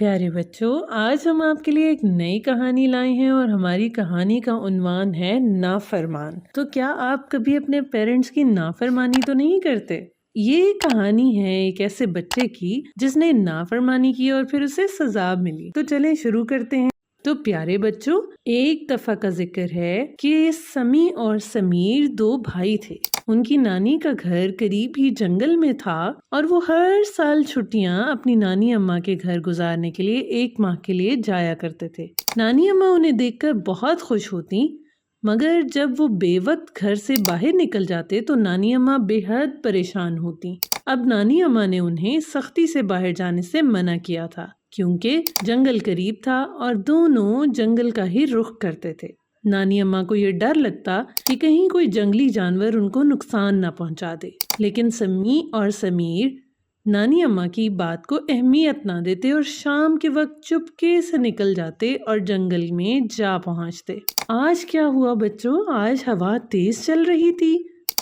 پیارے بچوں، آج ہم آپ کے لیے ایک نئی کہانی لائے ہیں اور ہماری کہانی کا عنوان ہے نافرمان۔ تو کیا آپ کبھی اپنے پیرنٹس کی نافرمانی تو نہیں کرتے؟ یہ کہانی ہے ایک ایسے بچے کی جس نے نافرمانی کی اور پھر اسے سزا ملی۔ تو چلیں شروع کرتے ہیں۔ تو پیارے بچوں، ایک دفعہ کا ذکر ہے کہ سمی اور سمیر دو بھائی تھے۔ ان کی نانی کا گھر قریب ہی جنگل میں تھا اور وہ ہر سال چھٹیاں اپنی نانی اماں کے گھر گزارنے کے لیے 1 ماہ کے لیے جایا کرتے تھے۔ نانی اماں انہیں دیکھ کر بہت خوش ہوتی، مگر جب وہ بے وقت گھر سے باہر نکل جاتے تو نانی اماں بے حد پریشان ہوتی۔ اب نانی اماں نے انہیں سختی سے باہر جانے سے منع کیا تھا، کیونکہ جنگل قریب تھا اور دونوں جنگل کا ہی رخ کرتے تھے۔ نانی اماں کو یہ ڈر لگتا کہ کہیں کوئی جنگلی جانور ان کو نقصان نہ پہنچا دے، لیکن سمی اور سمیر نانی اماں کی بات کو اہمیت نہ دیتے اور شام کے وقت چپکے سے نکل جاتے اور جنگل میں جا پہنچتے۔ آج کیا ہوا بچوں؟ آج ہوا تیز چل رہی تھی۔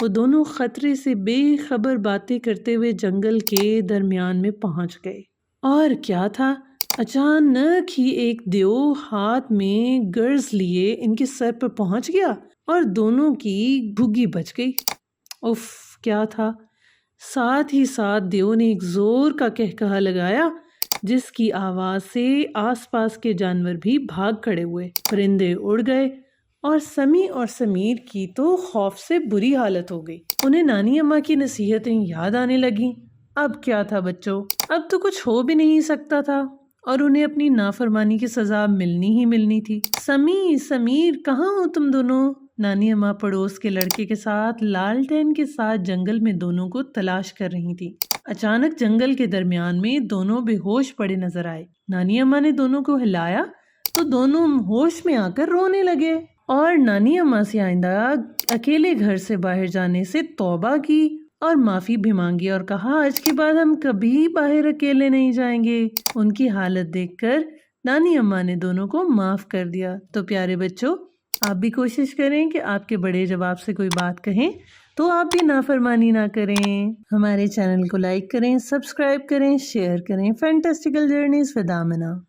وہ دونوں خطرے سے بے خبر باتیں کرتے ہوئے جنگل کے درمیان میں پہنچ گئے۔ اور کیا تھا، اچانک ہی ایک دیو ہاتھ میں گرز لیے ان کے سر پر پہنچ گیا اور دونوں کی گھگی بچ گئی۔ اف، کیا تھا! ساتھ ہی ساتھ دیو نے ایک زور کا قہقہا لگایا جس کی آواز سے آس پاس کے جانور بھی بھاگ کھڑے ہوئے، پرندے اڑ گئے اور سمی اور سمیر کی تو خوف سے بری حالت ہو گئی۔ انہیں نانی اماں کی نصیحتیں یاد آنے لگیں۔ اب کیا تھا بچوں، اب تو کچھ ہو بھی نہیں سکتا تھا اور انہیں اپنی نافرمانی کی سزا ملنی تھی۔ سمی، سمیر، کہاں ہو تم دونوں؟ نانی اماں پڑوس کے لڑکے کے ساتھ لالٹین کے ساتھ جنگل میں دونوں کو تلاش کر رہی تھی۔ اچانک جنگل کے درمیان میں دونوں بے ہوش پڑے نظر آئے۔ نانی اماں نے دونوں کو ہلایا تو دونوں ہوش میں آ کر رونے لگے اور نانی اماں سے آئندہ اکیلے گھر سے باہر جانے سے توبہ کی اور معافی بھی مانگی اور کہا آج کے بعد ہم کبھی باہر اکیلے نہیں جائیں گے۔ ان کی حالت دیکھ کر نانی اماں نے دونوں کو معاف کر دیا۔ تو پیارے بچوں، آپ بھی کوشش کریں کہ آپ کے بڑے جب آپ سے کوئی بات کہیں تو آپ بھی نافرمانی نہ کریں۔ ہمارے چینل کو لائک کریں، سبسکرائب کریں، شیئر کریں۔ فینٹاسٹیکل جرنیز ود آمنہ۔